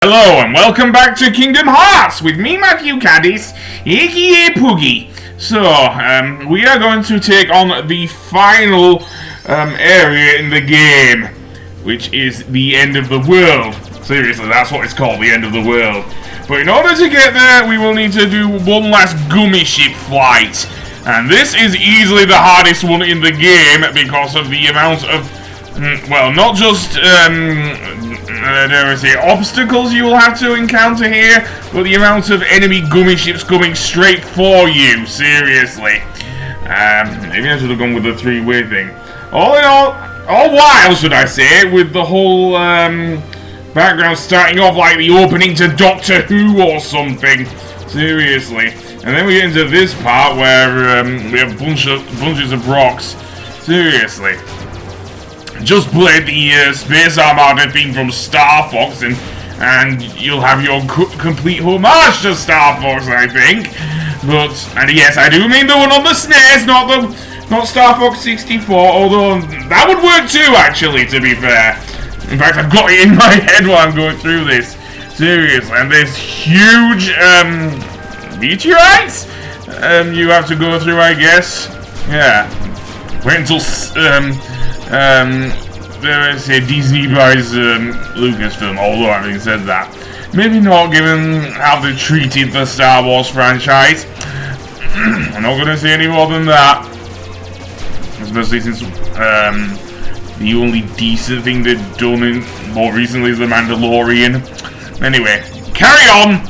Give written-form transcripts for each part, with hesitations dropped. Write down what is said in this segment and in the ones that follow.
Hello and welcome back to Kingdom Hearts with me, Matthew Caddis, aka Poogie. So, we are going to take on the final area in the game, which is the end of the world. Seriously, that's what it's called, the end of the world. But in order to get there, we will need to do one last gummy ship flight. And this is easily the hardest one in the game because of the amount of, well, not just, obstacles you will have to encounter here, but the amount of enemy gummy ships coming straight for you, seriously. Maybe I should have gone with the three-way thing. All while, should I say, with the whole, background starting off like the opening to Doctor Who or something. Seriously. And then we get into this part where, we have bunches of rocks. Seriously. Just played the Space Armageddon theme from Star Fox, and you'll have your complete homage to Star Fox, I think. And yes, I do mean the one on the SNES, not Star Fox 64. Although that would work too, actually. To be fair, in fact, I've got it in my head while I'm going through this. Seriously, and there's huge meteorites you have to go through, I guess. Yeah. Wait until Disney buys Lucasfilm, although having said that, maybe not given how they treated the Star Wars franchise. I'm not gonna say any more than that. Especially since the only decent thing they've done more recently is The Mandalorian. Anyway, carry on!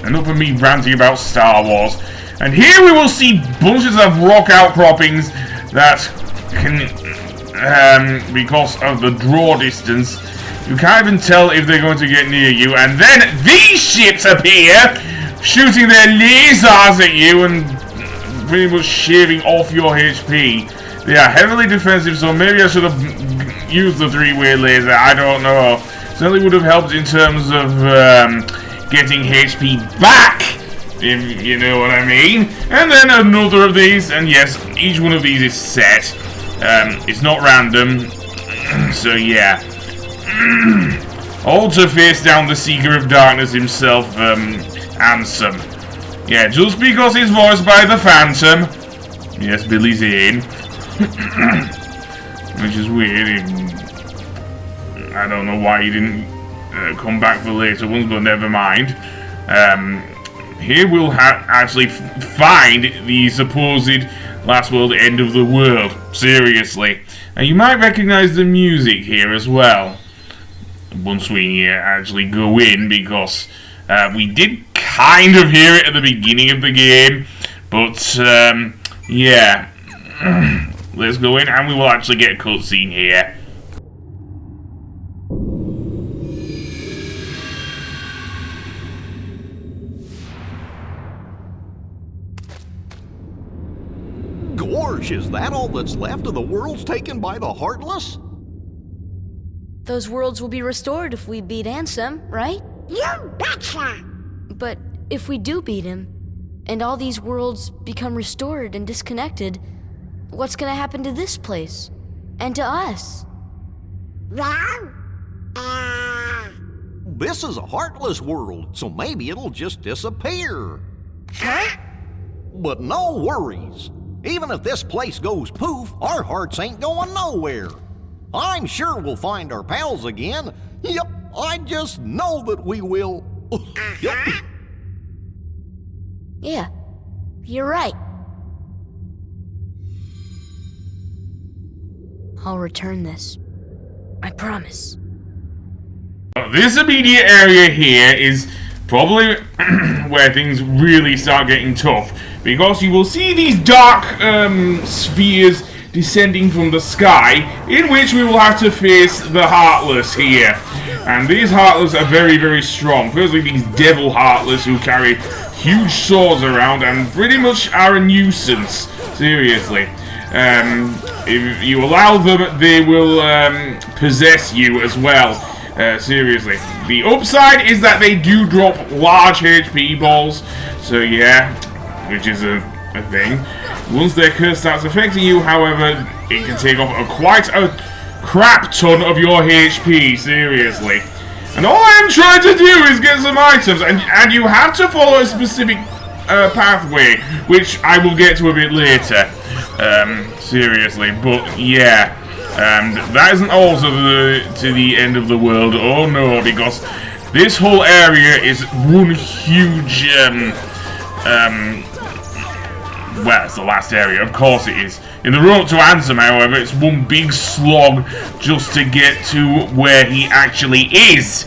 Enough of me ranting about Star Wars. And here we will see bunches of rock outcroppings that can, because of the draw distance, you can't even tell if they're going to get near you. And then these ships appear, shooting their lasers at you and pretty much shaving off your HP. They are heavily defensive, so maybe I should have used the three-way laser. I don't know. Certainly would have helped in terms of getting HP back, if you know what I mean. And then another of these, and yes, each one of these is set. It's not random, so yeah. All to face down the Seeker of Darkness himself, Ansem. Yeah, just because he's voiced by the Phantom. Yes, Billy Zane. Which is weird. I don't know why he didn't come back for later ones, but never mind. Here we'll actually find the supposed last world end of the world. Seriously. And you might recognize the music here as well. Once we actually go in, because we did kind of hear it at the beginning of the game. But, yeah. Let's go in and we will actually get a cutscene here. Gorge, is that all that's left of the worlds taken by the Heartless? Those worlds will be restored if we beat Ansem, right? You betcha! But if we do beat him, and all these worlds become restored and disconnected, what's gonna happen to this place? And to us? Well, This is a Heartless world, so maybe it'll just disappear. huh? But no worries. Even if this place goes poof, our hearts ain't going nowhere. I'm sure we'll find our pals again. Yep, I just know that we will. Yep. Yeah, you're right. I'll return this. I promise. This immediate area here is probably where things really start getting tough, because you will see these dark spheres descending from the sky, in which we will have to face the Heartless here. And these Heartless are very, very strong. Firstly, these Devil Heartless who carry huge swords around and pretty much are a nuisance. Seriously. If you allow them, they will possess you as well. Seriously. The upside is that they do drop large HP balls, so yeah, which is a thing. Once their curse starts affecting you, however, it can take off quite a crap ton of your HP, seriously. And all I'm trying to do is get some items, and you have to follow a specific pathway, which I will get to a bit later. Seriously, but yeah. And that isn't also to the end of the world. Oh no, because this whole area is one huge, well, it's the last area, of course it is. In the road to Ansem, however, it's one big slog just to get to where he actually is,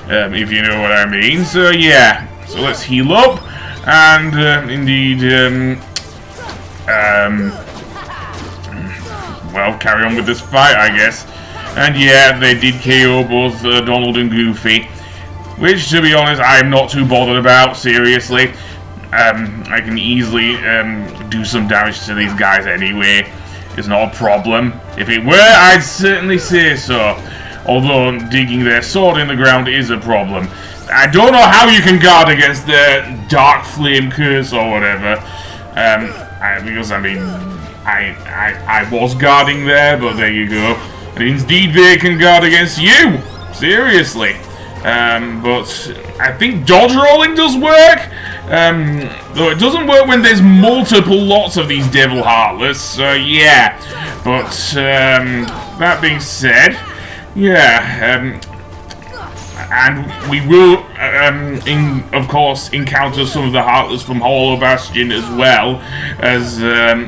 if you know what I mean. So yeah, so let's heal up, and indeed, well, carry on with this fight, I guess. And yeah, they did KO both Donald and Goofy, which, to be honest, I am not too bothered about, seriously. I can easily do some damage to these guys anyway. It's not a problem. If it were, I'd certainly say so. Although digging their sword in the ground is a problem. I don't know how you can guard against the Dark Flame Curse or whatever. Because, I mean, I was guarding there, but there you go. And indeed, they can guard against you. Seriously. But I think dodge rolling does work. Though it doesn't work when there's multiple lots of these Devil Heartless, so yeah. But, that being said, yeah, and we will, of course, encounter some of the Heartless from Hollow Bastion as well, as,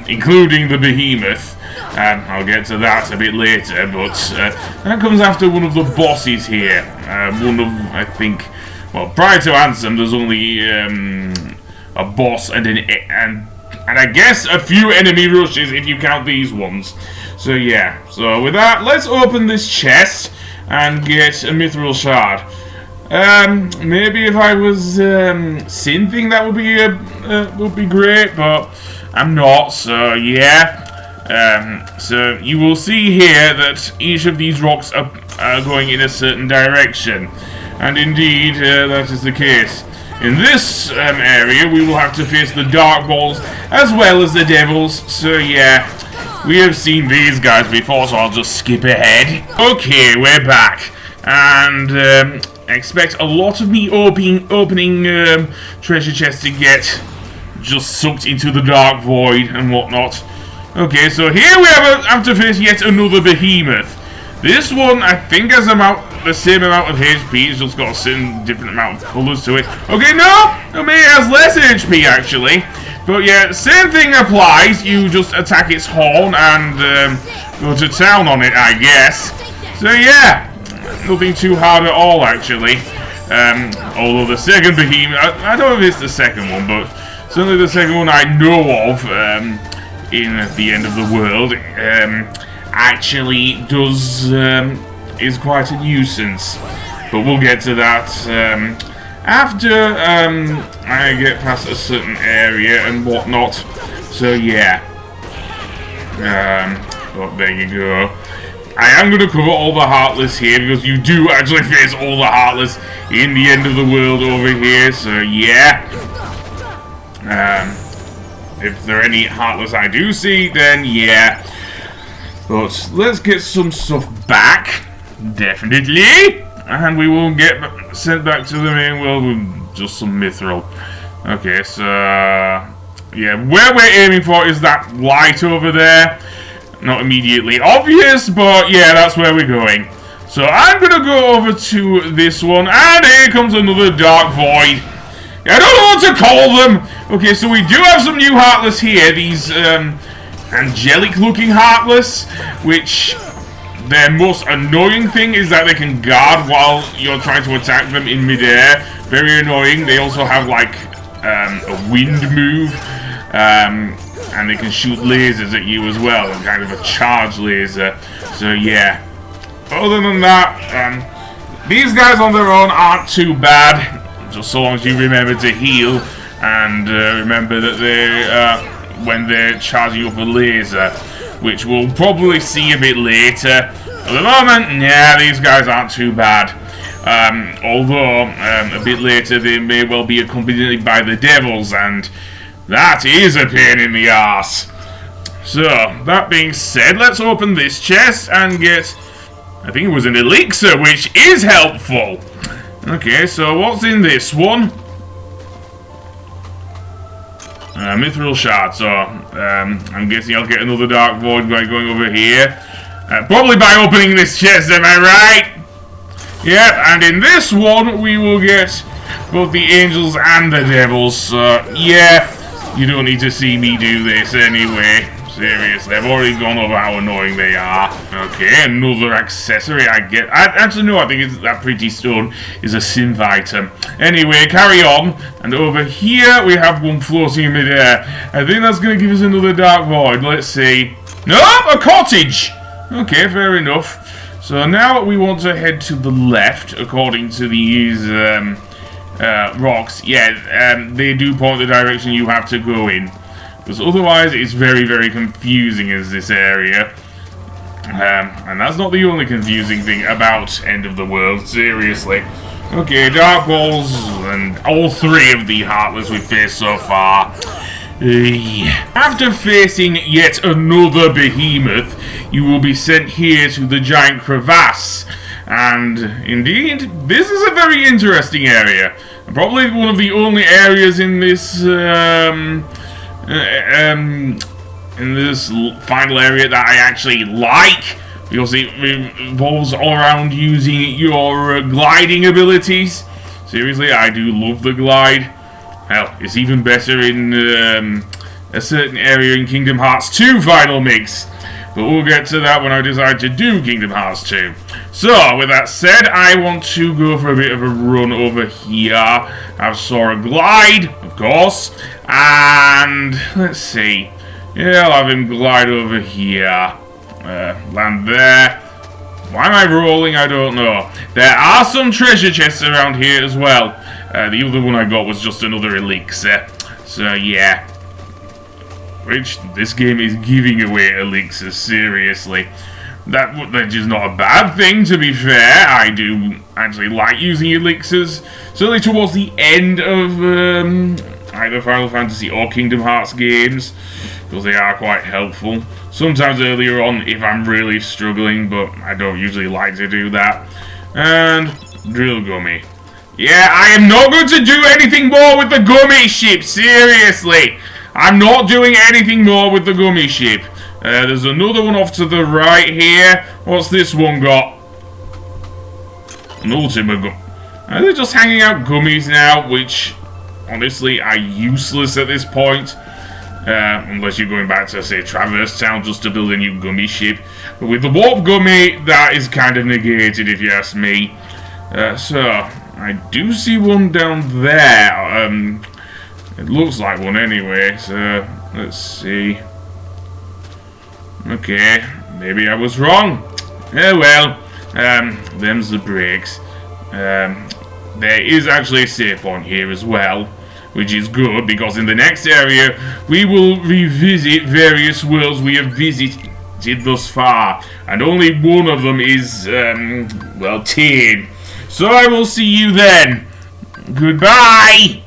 including the Behemoth. I'll get to that a bit later, but that comes after one of the bosses here. One of, I think, well, prior to Ansem, there's only a boss and I guess a few enemy rushes if you count these ones. So yeah, so with that, let's open this chest and get a Mithril Shard. Maybe if I was synthing, that would be great, but I'm not. So yeah. So you will see here that each of these rocks are going in a certain direction, and indeed that is the case. In this area, we will have to face the Dark Balls as well as the Devils. So yeah, we have seen these guys before, so I'll just skip ahead. Okay, we're back, and expect a lot of me opening treasure chests to get just sucked into the Dark Void and whatnot. Okay, so here we have to face yet another Behemoth. This one, I think, has the same amount of HP. It's just got a certain different amount of colours to it. Okay, no, maybe it has less HP, actually. But yeah, same thing applies. You just attack its horn and go to town on it, I guess. So yeah, nothing too hard at all, actually. Although the second Behemoth, I don't know if it's the second one, but certainly the second one I know of, in the end of the world, actually is quite a nuisance. But we'll get to that after I get past a certain area and whatnot. So yeah. But there you go. I am going to cover all the Heartless here, because you do actually face all the Heartless in the end of the world over here. So yeah. If there are any Heartless I do see, then yeah. But let's get some stuff back. Definitely. And we will get sent back to the main world with just some Mithril. Okay, so yeah, where we're aiming for is that light over there. Not immediately obvious, but yeah, that's where we're going. So I'm going to go over to this one, and here comes another Dark Void. I don't know what to call them. Okay, so we do have some new Heartless here. These angelic-looking Heartless, which their most annoying thing is that they can guard while you're trying to attack them in midair. Very annoying. They also have like a wind move, and they can shoot lasers at you as well, kind of a charge laser. So yeah. Other than that, these guys on their own aren't too bad. Just so long as you remember to heal, and remember that they, when they're charging up a laser, which we'll probably see a bit later. At the moment, yeah, these guys aren't too bad. Although, a bit later, they may well be accompanied by the Devils, and that is a pain in the arse. So, that being said, let's open this chest and get I think it was an elixir, which is helpful. Okay, so what's in this one? Mithril shard, so I'm guessing I'll get another dark void by going over here. Probably by opening this chest, am I right? Yep, and in this one we will get both the angels and the devils, so yeah, you don't need to see me do this anyway. Seriously, I've already gone over how annoying they are. Okay, another accessory I get. Actually, no, I think it's that pretty stone is a synth item. Anyway, carry on. And over here, we have one floating in midair. I think that's going to give us another dark void. Let's see. No, a cottage! Okay, fair enough. So now we want to head to the left, according to these rocks. Yeah, they do point the direction you have to go in. Because otherwise it's very, very confusing as this area. And that's not the only confusing thing about End of the World, seriously. Okay, Dark Walls and all three of the Heartless we've faced so far. After facing yet another behemoth, you will be sent here to the giant crevasse. And indeed, this is a very interesting area. Probably one of the only areas in this final area that I actually like, because it revolves all around using your gliding abilities. Seriously, I do love the glide. Hell, it's even better in a certain area in Kingdom Hearts 2 Final Mix. But we'll get to that when I decide to do Kingdom Hearts 2. So, with that said, I want to go for a bit of a run over here. I saw a glide, of course. And, let's see. Yeah, I'll have him glide over here. Land there. Why am I rolling? I don't know. There are some treasure chests around here as well. The other one I got was just another elixir. So, yeah. Which, this game is giving away elixirs, seriously. That is not a bad thing, to be fair. I do actually like using elixirs. Certainly towards the end of either Final Fantasy or Kingdom Hearts games, because they are quite helpful. Sometimes earlier on if I'm really struggling, but I don't usually like to do that. And Drill Gummy. Yeah, I am not going to do anything more with the Gummy Ship, seriously. I'm not doing anything more with the Gummy Ship. There's another one off to the right here. What's this one got? An Ultima Gum. They're just hanging out gummies now, which honestly are useless at this point. Unless you're going back to, say, Traverse Town just to build a new Gummy Ship. But with the Warp Gummy, that is kind of negated if you ask me. So, I do see one down there. It looks like one anyway, so let's see. Okay, maybe I was wrong. Oh well, them's the breaks. There is actually a save point here as well, which is good, because in the next area we will revisit various worlds we have visited thus far, and only one of them is, well, tame. So I will see you then. Goodbye!